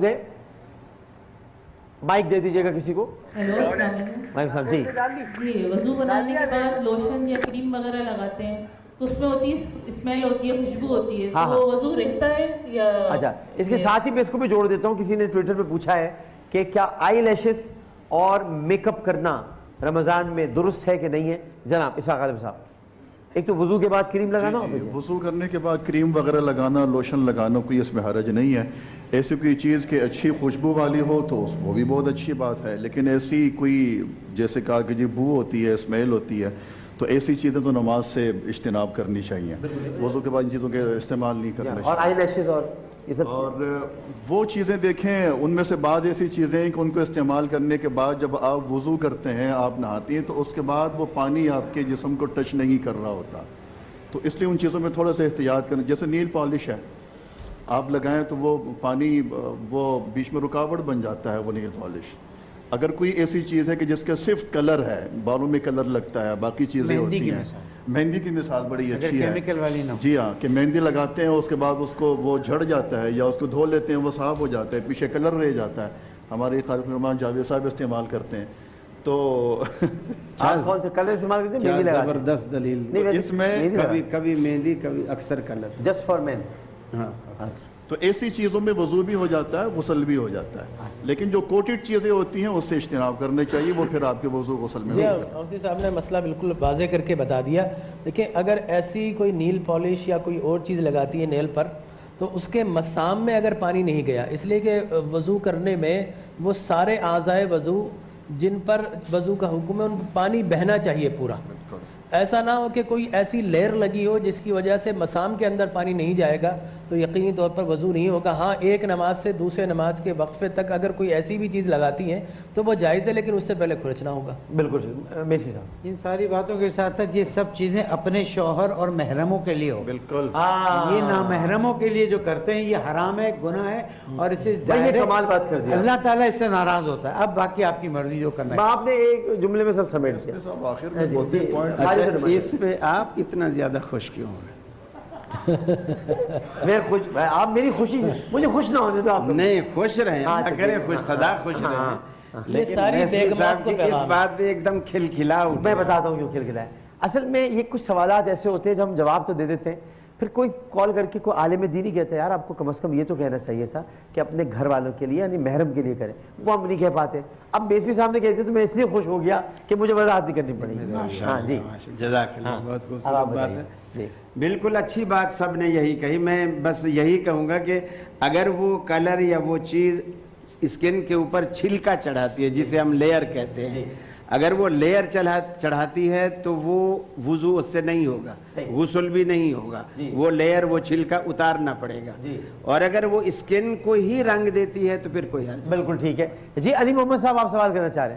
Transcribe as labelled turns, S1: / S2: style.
S1: गए माइक दे दीजिएगा किसी को।
S2: हेलो, अस्सलाम वालेकुम।
S1: माइक साहब जी।
S2: जी, वज़ू बनाने के बाद लोशन या क्रीम वगैरह लगाते हैं तो उसमें होती है स्मेल होती है, खुशबू होती है,
S1: हाँ,
S2: तो वो वज़ू रहता है या?
S1: अच्छा, इसके साथ ही मैं इसको भी जोड़ देता हूँ। किसी ने ट्विटर पे पूछा है कि क्या आई लैशेस और मेकअप करना रमज़ान में दुरुस्त है कि नहीं है। जनाब इसहाक़ आलम साहब, एक तो वज़ू के बाद क्रीम लगाना,
S3: वज़ू करने के बाद क्रीम वगैरह लगाना, लोशन लगाना, कोई इसमें हरज नहीं है। ऐसी कोई चीज़ कि अच्छी खुशबू वाली हो तो वो भी बहुत अच्छी बात है, लेकिन ऐसी कोई जैसे कहा कि जी बू होती है, स्मेल होती है, तो ऐसी चीज़ें तो नमाज से इज्तिनाब करनी चाहिए। वज़ू के बाद इन चीज़ों के इस्तेमाल नहीं करना चाहिए।
S1: और आई लैशेस और ये सब
S3: और वो चीज़ें देखें, उनमें से बाद ऐसी चीज़ें हैं कि उनको इस्तेमाल करने के बाद जब आप वज़ू करते हैं, आप नहाती हैं, तो उसके बाद वो पानी आपके जिस्म को टच नहीं कर रहा होता, तो इसलिए उन चीज़ों में थोड़ा सा एहतियात करना। जैसे नील पॉलिश है, आप लगाएं तो वो पानी वो बीच में रुकावट बन जाता है वो नील पॉलिश। अगर कोई ऐसी चीज़ है कि जिसका सिर्फ कलर है, बालों में कलर लगता है, बाकी चीज़ें होती हैं, मेहंदी की मिसाल बड़ी अच्छी है,
S4: केमिकल वाली ना।
S3: जी हाँ, कि मेहंदी लगाते हैं उसके बाद उसको वो झड़ जाता है या उसको धो लेते हैं, वो साफ़ हो जाता है, पीछे कलर रह जाता है। हमारे खालिद रहमान जावेद साहब इस्तेमाल करते हैं। तो
S1: आप कौन से कलर इस्तेमाल करते हैं? मेहंदी लगाते हैं।
S4: जबरदस्त दलील।
S3: इसमें
S4: कभी मेहंदी, कभी अक्सर कलर,
S1: जस्ट फॉर मैन।
S4: हाँ,
S3: तो ऐसी चीज़ों में वज़ू भी हो जाता है, गुस्ल भी हो जाता है, लेकिन जो कोटेड चीज़ें होती हैं उससे इज्तिनाब करने चाहिए, वो फिर आपके वज़ू गुस्ल में होगा।
S5: मुफ्ती साहब ने मसला बिल्कुल वाज़े करके बता दिया। देखिए, अगर ऐसी कोई नील पॉलिश या कोई और चीज़ लगाती है नेल पर, तो उसके मसाम में अगर पानी नहीं गया, इसलिए कि वज़ू करने में वो सारे आज़ाए वज़ू जिन पर वज़ू का हुक्म है उन पर पानी बहना चाहिए पूरा। ऐसा ना हो कि कोई ऐसी लेयर लगी हो जिसकी वजह से मसाम के अंदर पानी नहीं जाएगा, तो यकीनी तौर पर वज़ू नहीं होगा। हाँ, एक नमाज से दूसरे नमाज के वक्फे तक अगर कोई ऐसी भी चीज़ लगाती हैं तो वो जायज़ है, लेकिन उससे पहले खुरचना होगा।
S1: बिल्कुल मेथी साहब,
S4: इन सारी बातों के साथ साथ ये सब चीज़ें अपने शौहर और महरमों के लिए हो।
S3: बिल्कुल,
S4: ये नामहरमों के लिए जो करते हैं ये हराम है, गुनाह है, और इसे
S1: कमाल बात कर दिया।
S4: अल्लाह ताला इससे नाराज़ होता है। अब बाकी आपकी मर्जी जो करना है।
S1: आपने एक जुमले में सब समेट दिया।
S3: आखिर में बहुत ही पॉइंट।
S4: अच्छा, इस पे आप इतना ज़्यादा खुश क्यों हो रहे?
S1: मैं खुश, आप मेरी खुशी, मुझे खुश ना होने दो आप।
S4: नहीं, खुश रहें, अल्लाह करे खुश, सदा खुश रहें। लेकिन मेहदी साहब की इस बात पे एकदम खिलखिला उठे।
S1: मैं बताता हूँ क्यों खिलखिला है। असल में ये कुछ सवालात ऐसे होते हैं जब हम जवाब तो दे देते हैं, फिर कोई कॉल करके कोई आलिम दीन ही कहता है यार आपको कम से कम ये तो कहना चाहिए था कि अपने घर वालों के लिए यानी महरम के लिए करें, वो हम नहीं कह पाते। अब मेथी साहब ने कहते तो मैं इसलिए खुश हो गया कि मुझे वजाहत नहीं करनी पड़ेगी। हाँ जी,
S4: जज़ाकल्लाह, बहुत खूबसूरत बात है। बिल्कुल अच्छी बात, सब ने यही कही। मैं बस यही कहूँगा कि अगर वो कलर या वो चीज़ स्किन के ऊपर छिलका चढ़ाती है, जिसे हम लेयर कहते हैं, अगर वो लेयर चढ़ाती है तो वो वुज़ू उससे नहीं होगा, गुस्ल भी नहीं होगा, वो लेयर, वो छिलका उतारना पड़ेगा। और अगर वो स्किन को ही रंग देती है तो फिर कोई हर्ज नहीं।
S1: बिल्कुल ठीक है जी। अली मोहम्मद साहब, आप सवाल करना चाह रहे हैं?